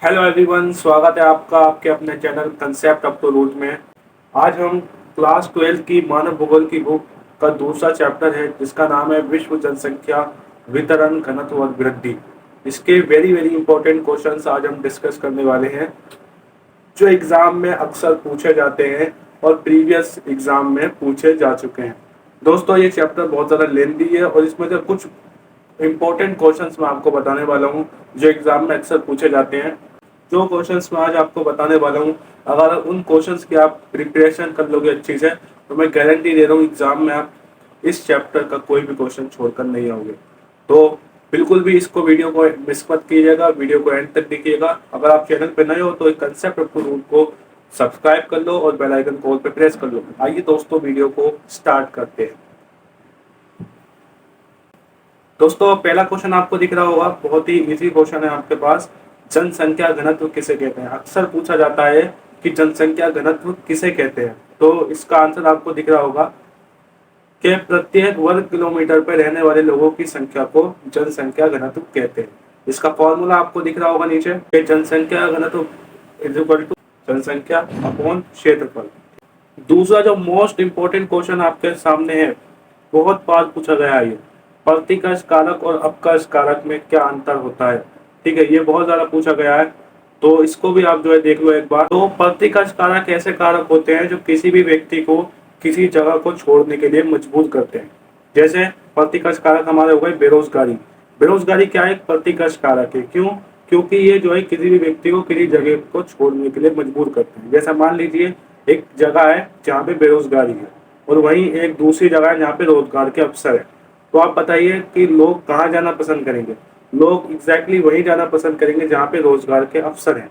Hello everyone, स्वागत है आपका आपके अपने channel concept up to root में। आज हम क्लास 12 की मानव भूगोल की बुक का दूसरा चैप्टर है जिसका नाम है विश्व जनसंख्या वितरण घनत्व और वृद्धि। इसके वेरी वेरी इंपॉर्टेंट क्वेश्चंस आज हम डिस्कस करने वाले हैं जो एग्जाम में अक्सर पूछे जाते हैं और प्रीवियस एग्जाम में पूछे जा चुके हैं। दोस्तों, ये चैप्टर बहुत ज़्यादा लेंथी है और इसमें से कुछ इंपॉर्टेंट क्वेश्चंस मैं आपको बताने वाला हूँ जो एग्जाम में अक्सर पूछे जाते हैं। जो क्वेश्चंस मैं आज आपको बताने वाला हूँ, अगर उन क्वेश्चंस की आप प्रिपरेशन कर लोगे अच्छी से तो मैं गारंटी दे रहा हूँ एग्जाम में आप इस चैप्टर का कोई भी क्वेश्चन छोड़कर नहीं आओगे। तो बिल्कुल भी इसको वीडियो को मिस मत कीजिएगा, वीडियो को एंड तक देखिएगा। अगर आप चैनल पर नए हो तो एक कंसेप्ट अप टू रूट को सब्सक्राइब कर लो और बेल आइकन को ऑल पे प्रेस कर लो। आइए दोस्तों, वीडियो को स्टार्ट करते हैं। दोस्तों, पहला क्वेश्चन आपको दिख रहा होगा, बहुत ही इजी क्वेश्चन है आपके पास। जनसंख्या घनत्व किसे कहते हैं? अक्सर पूछा जाता है कि जनसंख्या घनत्व किसे कहते हैं। तो इसका आंसर आपको दिख रहा होगा कि प्रत्येक वर्ग किलोमीटर पर रहने वाले लोगों की संख्या को जनसंख्या घनत्व कहते हैं। इसका फॉर्मूला आपको दिख रहा होगा नीचे कि जनसंख्या घनत्व इज इक्वल टू जनसंख्या अपॉन क्षेत्रफल। दूसरा जो मोस्ट इंपोर्टेंट क्वेश्चन आपके सामने है, बहुत बार पूछा गया है, ये प्रतिकर्ष कारक और अपकर्ष कारक में क्या अंतर होता है। ठीक है, ये बहुत ज्यादा पूछा गया है, तो इसको भी आप जो है देख लो एक बार। तो प्रतिकर्ष कारक ऐसे कारक होते हैं जो किसी भी व्यक्ति को किसी जगह को छोड़ने के लिए मजबूर करते हैं। जैसे प्रतिकर्ष कारक हमारे हो गए बेरोजगारी। बेरोजगारी क्या है? एक प्रतिकर्ष कारक है। क्यों? क्योंकि ये जो है किसी भी व्यक्ति को किसी जगह को छोड़ने के लिए मजबूर करते हैं। जैसा मान लीजिए एक जगह है जहाँ पे बेरोजगारी है और वहीं एक दूसरी जगह है जहाँ पे रोजगार के अवसर है। तो आप बताइए कि लोग कहाँ जाना पसंद करेंगे? लोग एग्जैक्टली वहीं जाना पसंद करेंगे जहाँ पे रोजगार के अवसर हैं।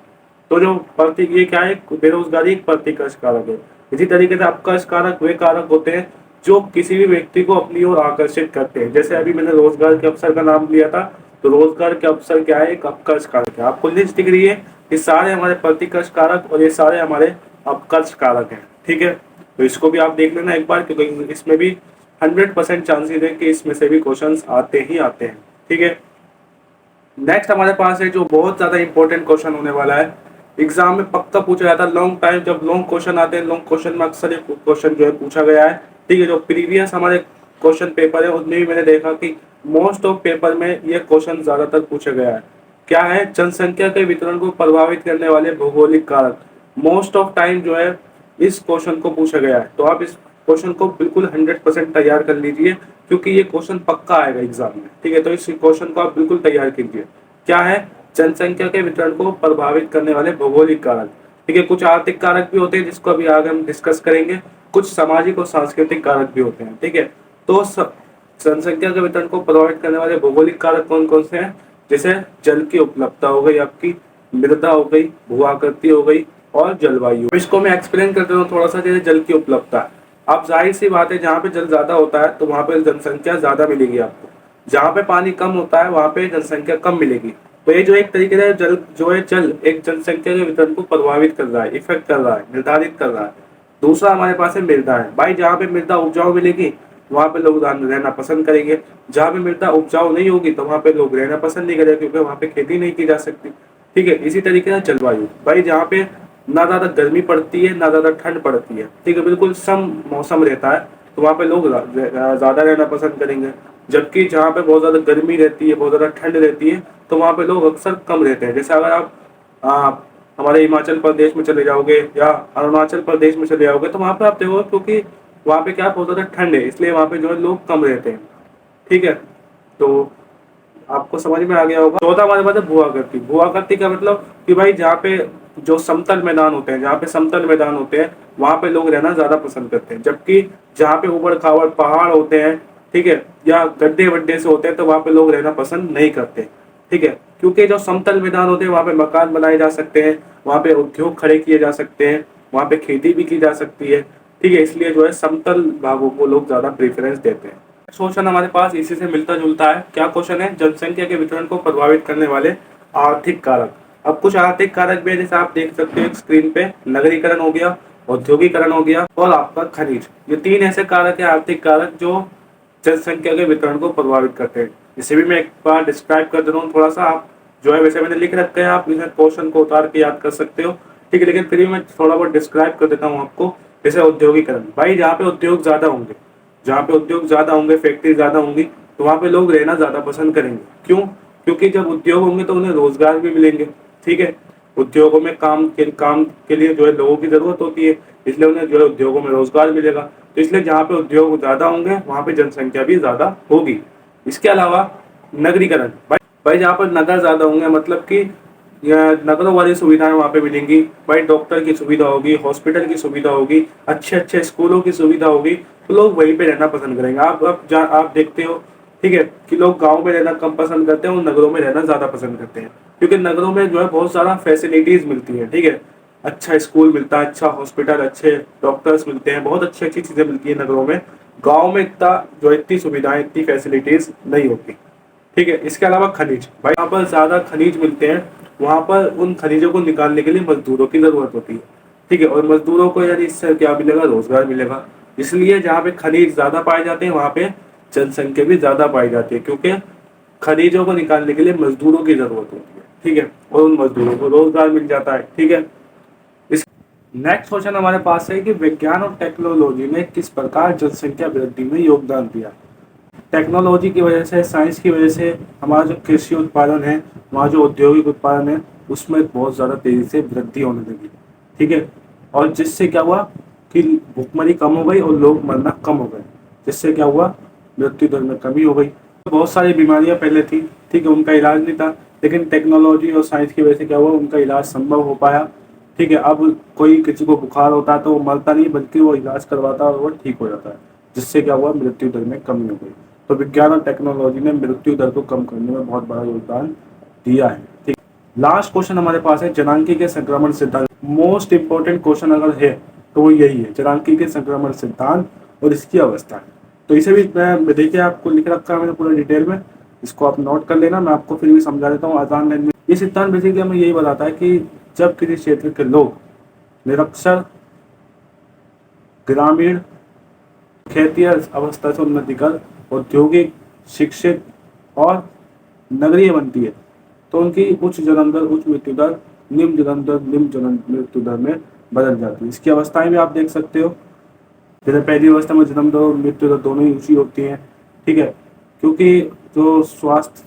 तो जो प्रति ये क्या है? बेरोजगारी एक प्रतिकर्ष कारक है। इसी तरीके से अपकर्ष कारक वे कारक होते हैं जो किसी भी व्यक्ति को अपनी ओर आकर्षित करते हैं। जैसे अभी मैंने रोजगार के अवसर का नाम लिया था, तो रोजगार के अवसर क्या है? एक अपकर्ष कारक है। आपको लिस्ट दिख रही है, ये सारे हमारे प्रतिकर्ष कारक और ये सारे हमारे अपकर्ष कारक हैं। ठीक है, तो इसको भी आप देख लेना एक बार, क्योंकि इसमें भी 100% चांसेस है कि इसमें से भी क्वेश्चंस आते ही आते हैं। ठीक है, नेक्स्ट हमारे पास है जो बहुत ज्यादा इंपॉर्टेंट क्वेश्चन होने वाला है, एग्जाम में पक्का पूछा जाता है। लॉन्ग टाइम जब लॉन्ग क्वेश्चन आते हैं, लॉन्ग क्वेश्चन में अक्सर एक क्वेश्चन जो है पूछा गया है। ठीक है, जो प्रीवियस हमारे क्वेश्चन पेपर है उसमें भी मैंने देखा कि मोस्ट ऑफ पेपर में ये क्वेश्चन ज्यादातर पूछा गया है। क्या है? जनसंख्या के वितरण को प्रभावित करने वाले भौगोलिक कारक। मोस्ट ऑफ टाइम जो है इस क्वेश्चन को पूछा गया है। तो आप इस क्वेश्चन को बिल्कुल 100% तैयार कर लीजिए, क्योंकि ये क्वेश्चन पक्का आएगा एग्जाम में। ठीक है, तो इस क्वेश्चन को आप बिल्कुल तैयार कीजिए। क्या है? जनसंख्या के वितरण को प्रभावित करने वाले भौगोलिक कारक। ठीक है, कुछ आर्थिक कारक भी होते हैं जिसको अभी आगे हम डिस्कस करेंगे, कुछ सामाजिक और सांस्कृतिक कारक भी होते हैं। ठीक है, तो जनसंख्या के वितरण को प्रभावित करने वाले भौगोलिक कारक कौन कौन से हैं? जैसे जल की उपलब्धता हो गई, आपकी मृदा हो गई, भू आकृति हो गई और जलवायु। इसको मैं एक्सप्लेन कर देता हूँ थोड़ा सा। जैसे जल की उपलब्धता, अब जाहिर सी बात है जहाँ पे जल ज्यादा होता है तो वहाँ पे जनसंख्या ज्यादा मिलेगी आपको। जहाँ पे पानी कम होता है वहाँ पे जनसंख्या कम मिलेगी। तो ये जो एक तरीके से जल जो है, जल एक जनसंख्या के वितरण को प्रभावित कर रहा है, इफेक्ट कर रहा है, निर्धारित कर रहा है। दूसरा हमारे पास है मृदा है। भाई जहाँ पे मृदा उपजाऊ मिलेगी वहाँ पे लोग रहना पसंद करेंगे। जहाँ पे मृदा उपजाऊ नहीं होगी तो वहाँ पे लोग रहना पसंद नहीं करेंगे, क्योंकि वहाँ पे खेती नहीं की जा सकती। ठीक है, इसी तरीके से जलवायु, भाई जहाँ पे ना ज्यादा गर्मी पड़ती है ना ज्यादा ठंड पड़ती है। ठीक है, बिल्कुल सम मौसम रहता है, तो वहाँ पे लोग ज्यादा रहना पसंद करेंगे। जबकि जहाँ पे बहुत ज्यादा गर्मी रहती है, बहुत ज्यादा ठंड रहती है, तो वहाँ पे लोग अक्सर कम रहते हैं। जैसे अगर आप हमारे हिमाचल प्रदेश में चले जाओगे या अरुणाचल प्रदेश में चले जाओगे तो वहाँ पे आप देखोगे, क्योंकि वहाँ पे क्या बहुत ज्यादा ठंड है, इसलिए वहाँ पे जो है लोग कम रहते हैं। ठीक है, तो आपको समझ में आ गया होगा। चौथा हमारे पास है भू आकृति। भू आकृति का मतलब कि भाई जहाँ पे जो समतल मैदान होते हैं, जहाँ पे समतल मैदान होते हैं वहाँ पे लोग रहना ज्यादा पसंद करते हैं। जबकि जहाँ पे ऊबड़ खाबड़ पहाड़ होते हैं, ठीक है, या गड्ढे वड्ढे से होते हैं, तो वहाँ पे लोग रहना पसंद नहीं करते। ठीक है, क्योंकि जो समतल मैदान होते हैं वहाँ पे मकान बनाए जा सकते हैं, वहाँ पे उद्योग खड़े किए जा सकते हैं, वहाँ पे खेती भी की जा सकती है। ठीक है, इसलिए जो है समतल भागों को लोग ज्यादा प्रेफरेंस देते हैं। क्वेश्चन हमारे पास इसी से मिलता जुलता है। क्या क्वेश्चन है? जनसंख्या के वितरण को प्रभावित करने वाले आर्थिक कारक। अब कुछ आर्थिक कारक भी है, जैसे आप देख सकते हो स्क्रीन पे, नगरीकरण हो गया, औद्योगिकरण हो गया और आपका खनिज। ये तीन ऐसे कारक है, आर्थिक कारक, जो जनसंख्या के वितरण को प्रभावित करते हैं। इसे भी मैं एक बार डिस्क्राइब कर दे रहा हूँ थोड़ा सा, आप जो है वैसे मैंने लिख रखा है, आप इस क्वेश्चन को उतार के याद कर सकते हो, ठीक है। लेकिन फिर भी मैं थोड़ा बहुत डिस्क्राइब कर देता हूँ आपको। जैसे औद्योगिकरण, भाई जहाँ पे उद्योग ज्यादा होंगे, जहाँ पे उद्योग ज्यादा होंगे, फैक्ट्री ज्यादा होंगी, तो वहाँ पे लोग रहना ज्यादा पसंद करेंगे। क्यों? क्योंकि जब उद्योग होंगे तो उन्हें रोजगार भी मिलेंगे, ठीक है। उद्योगों में काम के लिए जो है लोगों की जरूरत होती है, इसलिए उन्हें जो है उद्योगों में रोजगार मिलेगा। तो इसलिए जहाँ पे उद्योग ज्यादा होंगे वहाँ पे जनसंख्या भी ज्यादा होगी। इसके अलावा नगरीकरण, भाई जहाँ पर नगर ज्यादा होंगे, मतलब कि नगरों वाली सुविधाएं वहाँ पे मिलेंगी। भाई डॉक्टर की सुविधा होगी, हॉस्पिटल की सुविधा होगी, अच्छे अच्छे स्कूलों की सुविधा होगी, तो लोग वहीं पे रहना पसंद करेंगे। आप देखते हो, ठीक है, कि लोग गांव में रहना कम पसंद करते हैं और नगरों में रहना ज्यादा पसंद करते हैं, क्योंकि नगरों में जो है बहुत सारा फैसिलिटीज मिलती है, ठीक है। अच्छा स्कूल मिलता है, अच्छा हॉस्पिटल, अच्छे डॉक्टर्स मिलते हैं, बहुत अच्छी अच्छी चीजें मिलती है नगरों में। गाँव में इतनी सुविधाएं, इतनी फैसिलिटीज नहीं होती, ठीक है। इसके अलावा खनिज, भाई यहाँ पर ज्यादा खनिज मिलते हैं, वहां पर उन खनिजों को निकालने के लिए मजदूरों की जरूरत होती है, ठीक है। और मजदूरों को यानी इससे क्या मिलेगा? रोजगार मिलेगा। इसलिए जहाँ पे खनिज ज्यादा पाए जाते हैं वहां पे जनसंख्या भी ज्यादा पाई जाती है, क्योंकि खनिजों को निकालने के लिए मजदूरों की जरूरत होती है, ठीक है। और उन मजदूरों को रोजगार मिल जाता है, ठीक है। इस नेक्स्ट क्वेश्चन हमारे पास है कि विज्ञान और टेक्नोलॉजी ने किस प्रकार जनसंख्या वृद्धि में योगदान दिया। टेक्नोलॉजी की वजह से, साइंस की वजह से हमारा जो कृषि उत्पादन है, हमारा जो औद्योगिक उत्पादन है, उसमें बहुत ज़्यादा तेज़ी से वृद्धि होने लगी, ठीक है। और जिससे क्या हुआ कि भुखमरी कम हो गई और लोग मरना कम हो गए, जिससे क्या हुआ? मृत्यु दर में कमी हो गई। बहुत सारी बीमारियां पहले थी, ठीक है, उनका इलाज नहीं था, लेकिन टेक्नोलॉजी और साइंस की वजह से क्या हुआ? उनका इलाज संभव हो पाया, ठीक है। अब कोई किसी को बुखार होता है तो वो मरता नहीं, बल्कि वो इलाज करवाता है और वो ठीक हो जाता है, जिससे क्या हुआ? मृत्यु दर में कमी हो गई। तो विज्ञान और टेक्नोलॉजी ने मृत्यु दर को कम करने में बहुत बड़ा योगदान दिया है, ठीक। लास्ट क्वेश्चन हमारे पास है जनांकी के संक्रमण सिद्धांत। मोस्ट इंपोर्टेंट क्वेश्चन अगर है तो वो यही है, जनांकी के संक्रमण सिद्धांत और इसकी अवस्था। तो इसे भी मैं देखिए आपको लिख रखा है मैंने पूरा डिटेल में, इसको आप नोट कर लेना। मैं आपको फिर भी समझा देता हूँ आसान लैंग्वेज में। ये सिद्धांत बेसिकली हमें यही बताता है कि जब किसी क्षेत्र के लोग निरक्षर, ग्रामीण, खेतीय अवस्था से उन्नति कर औद्योगिक, शिक्षित और नगरीय बनती है, तो उनकी उच्च जन्म दर, उच्च मृत्यु दर, निम्न जन्म दर, निम्न जन्म मृत्यु दर में बदल जाती है। इसकी अवस्थाएं भी आप देख सकते हो। जैसे पहली अवस्था में जन्म दर और मृत्यु दर दोनों ही ऊंची होती हैं, ठीक है, क्योंकि जो स्वास्थ्य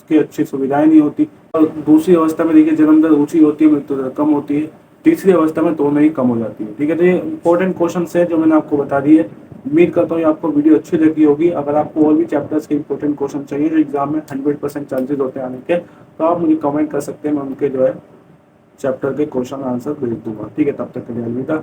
की अच्छी सुविधाएं नहीं होती। और दूसरी अवस्था में देखिए जन्म दर ऊंची होती है, मृत्यु दर कम होती है। तीसरी अवस्था में दोनों ही कम हो जाती है, ठीक है। तो ये इंपॉर्टेंट क्वेश्चन है जो मैंने आपको बता दिए। उम्मीद करता हूँ आपको वीडियो अच्छी लगी होगी। अगर आपको और भी चैप्टर्स के इंपॉर्टेंट क्वेश्चन चाहिए जो एग्जाम में 100% चांसेस होते हैं आने के, तो आप मुझे कमेंट कर सकते हैं, मैं उनके जो है चैप्टर के क्वेश्चन आंसर भेज दूंगा, ठीक है। तब तक के लिए अलविदा।